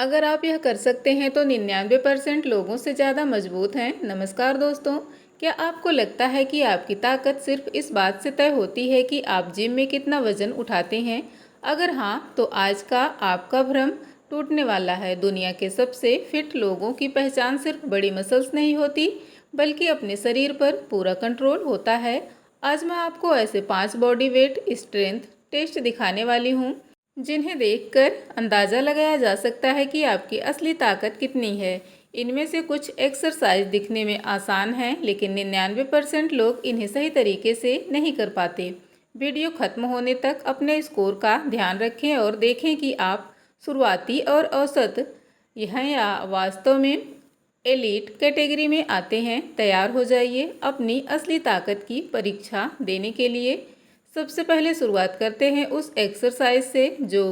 अगर आप यह कर सकते हैं तो 99% लोगों से ज़्यादा मजबूत हैं। नमस्कार दोस्तों, क्या आपको लगता है कि आपकी ताकत सिर्फ इस बात से तय होती है कि आप जिम में कितना वजन उठाते हैं? अगर हाँ, तो आज का आपका भ्रम टूटने वाला है। दुनिया के सबसे फिट लोगों की पहचान सिर्फ बड़ी मसल्स नहीं होती, बल्कि अपने शरीर पर पूरा कंट्रोल होता है। आज मैं आपको ऐसे 5 बॉडी वेट स्ट्रेंथ टेस्ट दिखाने वाली हूँ जिन्हें देखकर अंदाज़ा लगाया जा सकता है कि आपकी असली ताकत कितनी है। इनमें से कुछ एक्सरसाइज दिखने में आसान हैं, लेकिन 99% लोग इन्हें सही तरीके से नहीं कर पाते। वीडियो खत्म होने तक अपने स्कोर का ध्यान रखें और देखें कि आप शुरुआती और औसत यह या वास्तव में एलीट कैटेगरी में आते हैं। तैयार हो जाइए अपनी असली ताकत की परीक्षा देने के लिए। सबसे पहले शुरुआत करते हैं उस एक्सरसाइज से जो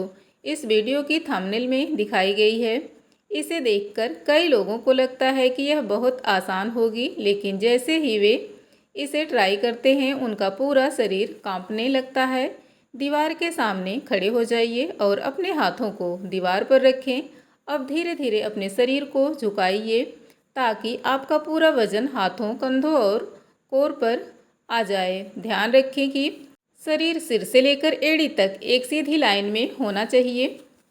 इस वीडियो की थंबनेल में दिखाई गई है। इसे देखकर कई लोगों को लगता है कि यह बहुत आसान होगी, लेकिन जैसे ही वे इसे ट्राई करते हैं उनका पूरा शरीर कांपने लगता है। दीवार के सामने खड़े हो जाइए और अपने हाथों को दीवार पर रखें। अब धीरे धीरे अपने शरीर को झुकाइए ताकि आपका पूरा वजन हाथों, कंधों और कोर पर आ जाए। ध्यान रखें कि शरीर सिर से लेकर एड़ी तक एक सीधी लाइन में होना चाहिए।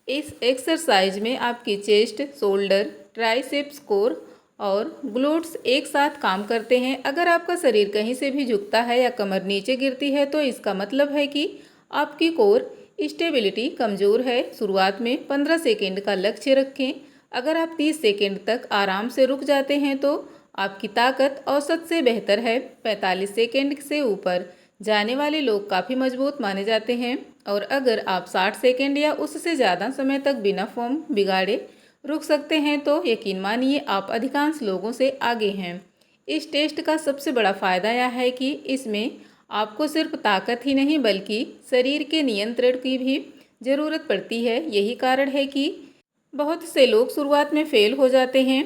इस एक्सरसाइज में आपकी चेस्ट, शोल्डर, ट्राइसेप्स, कोर और ग्लूट्स एक साथ काम करते हैं। अगर आपका शरीर कहीं से भी झुकता है या कमर नीचे गिरती है तो इसका मतलब है कि आपकी कोर स्टेबिलिटी कमज़ोर है। शुरुआत में 15 सेकेंड का लक्ष्य रखें। अगर आप 30 सेकेंड तक आराम से रुक जाते हैं तो आपकी ताकत औसत से बेहतर है। 45 सेकेंड से ऊपर जाने वाले लोग काफ़ी मजबूत माने जाते हैं, और अगर आप 60 सेकेंड या उससे ज़्यादा समय तक बिना फॉर्म बिगाड़े रुक सकते हैं तो यकीन मानिए आप अधिकांश लोगों से आगे हैं। इस टेस्ट का सबसे बड़ा फ़ायदा यह है कि इसमें आपको सिर्फ ताकत ही नहीं बल्कि शरीर के नियंत्रण की भी ज़रूरत पड़ती है। यही कारण है कि बहुत से लोग शुरुआत में फेल हो जाते हैं।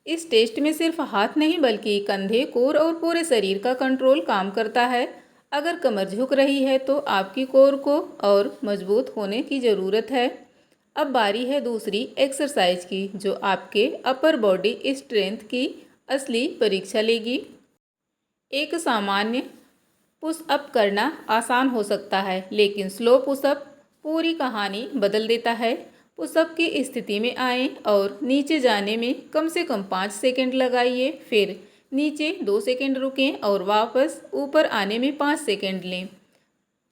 इस टेस्ट में सिर्फ हाथ नहीं बल्कि कंधे, कोर और पूरे शरीर का कंट्रोल काम करता है। अगर कमर झुक रही है तो आपकी कोर को और मजबूत होने की ज़रूरत है। अब बारी है दूसरी एक्सरसाइज की जो आपके अपर बॉडी स्ट्रेंथ की असली परीक्षा लेगी। एक सामान्य पुशअप करना आसान हो सकता है, लेकिन स्लो पुशअप पूरी कहानी बदल देता है। पुशअप की स्थिति में आएं और नीचे जाने में कम से कम 5 सेकंड लगाइए। फिर नीचे 2 सेकंड रुकें और वापस ऊपर आने में 5 सेकंड लें।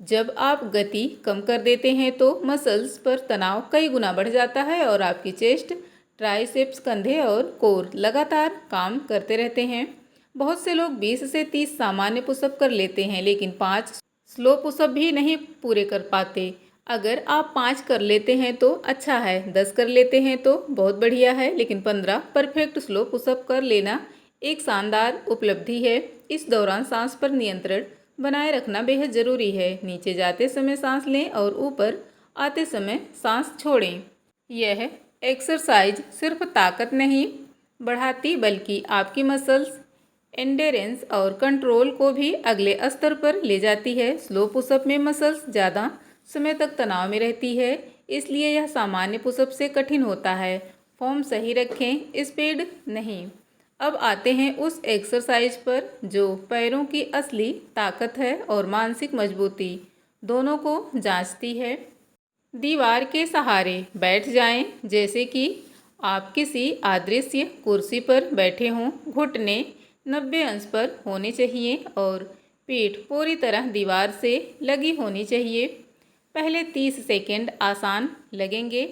जब आप गति कम कर देते हैं तो मसल्स पर तनाव कई गुना बढ़ जाता है और आपकी चेस्ट, ट्राइसेप्स, कंधे और कोर लगातार काम करते रहते हैं। बहुत से लोग 20 से 30 सामान्य पुशअप कर लेते हैं, लेकिन 5 स्लो पुशअप भी नहीं पूरे कर पाते। अगर आप 5 कर लेते हैं तो अच्छा है, 10 कर लेते हैं तो बहुत बढ़िया है, लेकिन 15 परफेक्ट स्लो पुशअप कर लेना एक शानदार उपलब्धि है। इस दौरान सांस पर नियंत्रण बनाए रखना बेहद ज़रूरी है। नीचे जाते समय सांस लें और ऊपर आते समय सांस छोड़ें। यह एक्सरसाइज सिर्फ ताकत नहीं बढ़ाती बल्कि आपकी मसल्स, एंडेरेंस और कंट्रोल को भी अगले स्तर पर ले जाती है। स्लो पुशअप में मसल्स ज़्यादा समय तक तनाव में रहती है, इसलिए यह सामान्य पुशअप से कठिन होता है। फॉर्म सही रखें, स्पीड नहीं। अब आते हैं उस एक्सरसाइज पर जो पैरों की असली ताकत है और मानसिक मजबूती दोनों को जांचती है। दीवार के सहारे बैठ जाएं, जैसे कि आप किसी अदृश्य कुर्सी पर बैठे हों। घुटने 90 अंश पर होने चाहिए और पीठ पूरी तरह दीवार से लगी होनी चाहिए। पहले 30 सेकंड आसान लगेंगे,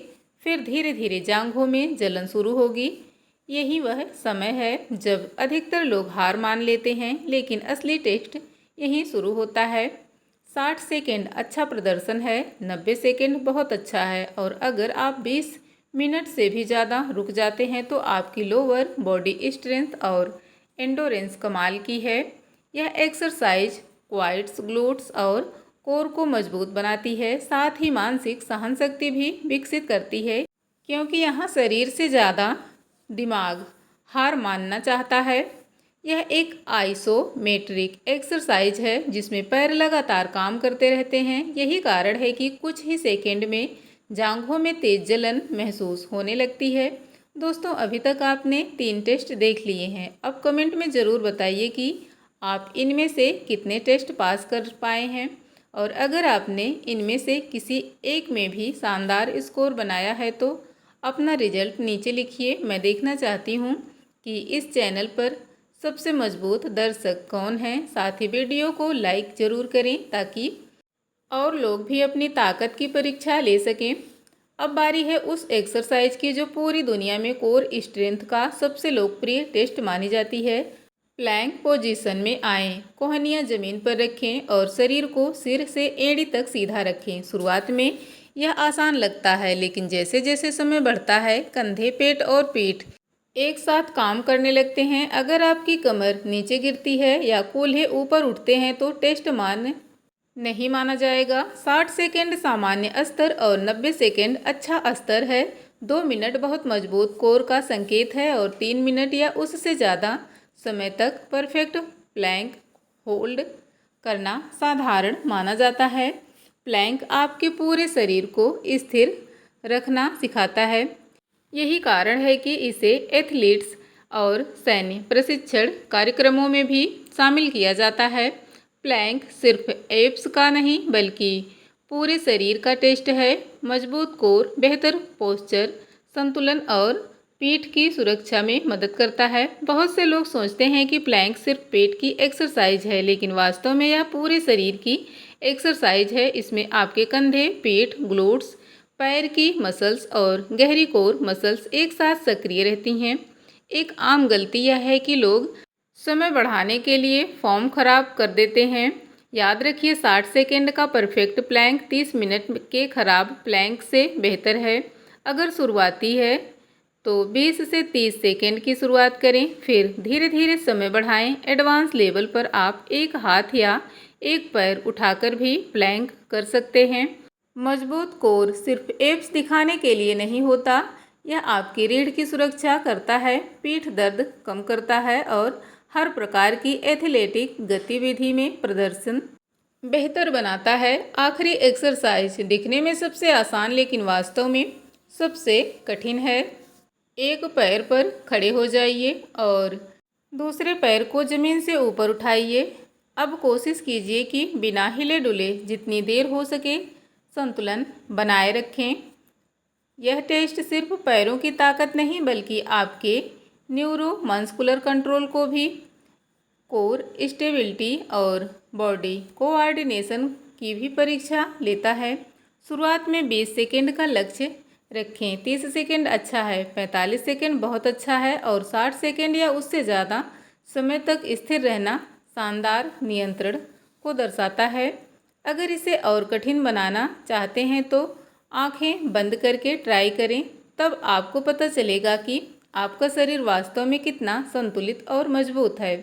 फिर धीरे धीरे जांघों में जलन शुरू होगी। यही वह समय है जब अधिकतर लोग हार मान लेते हैं, लेकिन असली टेस्ट यहीं शुरू होता है। 60 सेकेंड अच्छा प्रदर्शन है, 90 सेकेंड बहुत अच्छा है, और अगर आप 20 मिनट से भी ज़्यादा रुक जाते हैं तो आपकी लोअर बॉडी स्ट्रेंथ और एंडोरेंस कमाल की है। यह एक्सरसाइज क्वाड्स, ग्लूट्स और कोर को मजबूत बनाती है, साथ ही मानसिक सहनशक्ति भी विकसित करती है, क्योंकि यहाँ शरीर से ज़्यादा दिमाग हार मानना चाहता है। यह एक आइसोमेट्रिक एक्सरसाइज है जिसमें पैर लगातार काम करते रहते हैं। यही कारण है कि कुछ ही सेकंड में जांघों में तेज जलन महसूस होने लगती है। दोस्तों, अभी तक आपने 3 टेस्ट देख लिए हैं। अब कमेंट में ज़रूर बताइए कि आप इनमें से कितने टेस्ट पास कर पाए हैं, और अगर आपने इनमें से किसी एक में भी शानदार स्कोर बनाया है तो अपना रिजल्ट नीचे लिखिए। मैं देखना चाहती हूँ कि इस चैनल पर सबसे मजबूत दर्शक कौन है। साथ ही वीडियो को लाइक ज़रूर करें ताकि और लोग भी अपनी ताकत की परीक्षा ले सकें। अब बारी है उस एक्सरसाइज की जो पूरी दुनिया में कोर स्ट्रेंथ का सबसे लोकप्रिय टेस्ट मानी जाती है। प्लैंक पोजीशन में आएं, कोहनियाँ जमीन पर रखें और शरीर को सिर से एड़ी तक सीधा रखें। शुरुआत में यह आसान लगता है, लेकिन जैसे जैसे समय बढ़ता है कंधे, पेट और पीठ एक साथ काम करने लगते हैं। अगर आपकी कमर नीचे गिरती है या कूल्हे ऊपर उठते हैं तो टेस्ट नहीं माना जाएगा। 60 सेकेंड सामान्य स्तर और 90 सेकेंड अच्छा स्तर है। 2 मिनट बहुत मजबूत कोर का संकेत है और 3 मिनट या उससे ज़्यादा समय तक परफेक्ट प्लैंक होल्ड करना साधारण माना जाता है। प्लैंक आपके पूरे शरीर को स्थिर रखना सिखाता है। यही कारण है कि इसे एथलीट्स और सैन्य प्रशिक्षण कार्यक्रमों में भी शामिल किया जाता है। प्लैंक सिर्फ एब्स का नहीं बल्कि पूरे शरीर का टेस्ट है। मजबूत कोर बेहतर पोस्चर, संतुलन और पीठ की सुरक्षा में मदद करता है। बहुत से लोग सोचते हैं कि प्लैंक सिर्फ पेट की एक्सरसाइज है, लेकिन वास्तव में यह पूरे शरीर की एक्सरसाइज है। इसमें आपके कंधे, पीठ, ग्लूट्स, पैर की मसल्स और गहरी कोर मसल्स एक साथ सक्रिय रहती हैं। एक आम गलती यह है कि लोग समय बढ़ाने के लिए फॉर्म खराब कर देते हैं। याद रखिए, 60 सेकेंड का परफेक्ट प्लैंक 30 मिनट के खराब प्लैंक से बेहतर है। अगर शुरुआती है तो 20 से 30 सेकेंड की शुरुआत करें, फिर धीरे धीरे समय बढ़ाएं। एडवांस लेवल पर आप एक हाथ या एक पैर उठाकर भी प्लैंक कर सकते हैं। मजबूत कोर सिर्फ एब्स दिखाने के लिए नहीं होता, यह आपकी रीढ़ की सुरक्षा करता है, पीठ दर्द कम करता है और हर प्रकार की एथलेटिक गतिविधि में प्रदर्शन बेहतर बनाता है। आखिरी एक्सरसाइज दिखने में सबसे आसान लेकिन वास्तव में सबसे कठिन है। एक पैर पर खड़े हो जाइए और दूसरे पैर को जमीन से ऊपर उठाइए। अब कोशिश कीजिए कि बिना हिले डुले जितनी देर हो सके संतुलन बनाए रखें। यह टेस्ट सिर्फ पैरों की ताकत नहीं बल्कि आपके न्यूरोमस्कुलर कंट्रोल को भी, कोर स्टेबिलिटी और बॉडी कोऑर्डिनेशन की भी परीक्षा लेता है। शुरुआत में 20 सेकेंड का लक्ष्य रखें। 30 सेकेंड अच्छा है, 45 सेकेंड बहुत अच्छा है और 60 सेकेंड या उससे ज़्यादा समय तक स्थिर रहना शानदार नियंत्रण को दर्शाता है। अगर इसे और कठिन बनाना चाहते हैं तो आंखें बंद करके ट्राई करें, तब आपको पता चलेगा कि आपका शरीर वास्तव में कितना संतुलित और मजबूत है।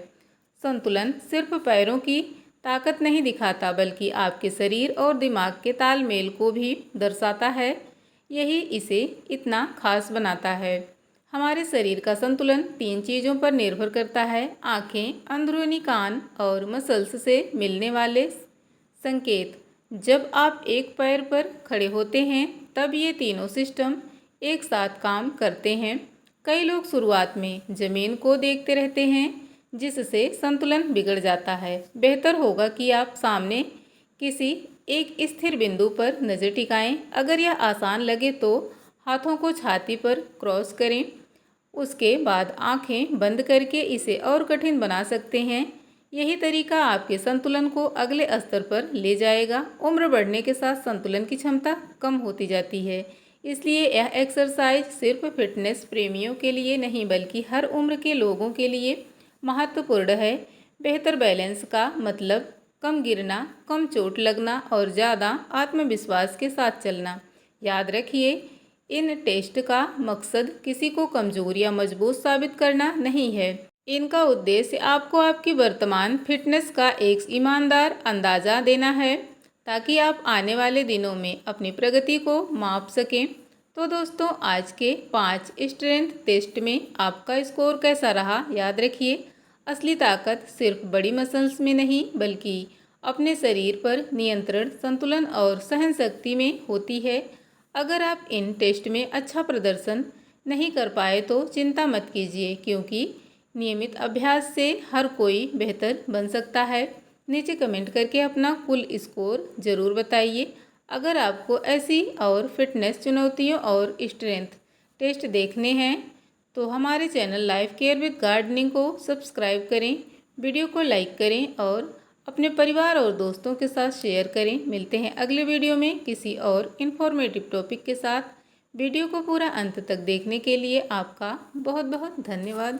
संतुलन सिर्फ पैरों की ताकत नहीं दिखाता बल्कि आपके शरीर और दिमाग के तालमेल को भी दर्शाता है। यही इसे इतना खास बनाता है। हमारे शरीर का संतुलन 3 चीज़ों पर निर्भर करता है: आँखें, अंदरूनी कान और मसल्स से मिलने वाले संकेत। जब आप एक पैर पर खड़े होते हैं तब ये तीनों सिस्टम एक साथ काम करते हैं। कई लोग शुरुआत में जमीन को देखते रहते हैं जिससे संतुलन बिगड़ जाता है। बेहतर होगा कि आप सामने किसी एक स्थिर बिंदु पर नज़र टिकाएं। अगर यह आसान लगे तो हाथों को छाती पर क्रॉस करें। उसके बाद आंखें बंद करके इसे और कठिन बना सकते हैं। यही तरीका आपके संतुलन को अगले स्तर पर ले जाएगा। उम्र बढ़ने के साथ संतुलन की क्षमता कम होती जाती है, इसलिए यह एक्सरसाइज सिर्फ फिटनेस प्रेमियों के लिए नहीं बल्कि हर उम्र के लोगों के लिए महत्वपूर्ण है। बेहतर बैलेंस का मतलब कम गिरना, कम चोट लगना और ज़्यादा आत्मविश्वास के साथ चलना। याद रखिए, इन टेस्ट का मकसद किसी को कमज़ोर या मजबूत साबित करना नहीं है। इनका उद्देश्य आपको आपकी वर्तमान फिटनेस का एक ईमानदार अंदाज़ा देना है ताकि आप आने वाले दिनों में अपनी प्रगति को माप सकें। तो दोस्तों, आज के 5 स्ट्रेंथ टेस्ट में आपका स्कोर कैसा रहा? याद रखिए, असली ताकत सिर्फ बड़ी मसल्स में नहीं बल्कि अपने शरीर पर नियंत्रण, संतुलन और सहन शक्ति में होती है। अगर आप इन टेस्ट में अच्छा प्रदर्शन नहीं कर पाए तो चिंता मत कीजिए, क्योंकि नियमित अभ्यास से हर कोई बेहतर बन सकता है। नीचे कमेंट करके अपना कुल स्कोर ज़रूर बताइए। अगर आपको ऐसी और फिटनेस चुनौतियों और स्ट्रेंथ टेस्ट देखने हैं तो हमारे channel life care with gardening को सब्सक्राइब करें, वीडियो को लाइक करें और अपने परिवार और दोस्तों के साथ शेयर करें। मिलते हैं अगले वीडियो में किसी और इन्फॉर्मेटिव टॉपिक के साथ। वीडियो को पूरा अंत तक देखने के लिए आपका बहुत बहुत धन्यवाद।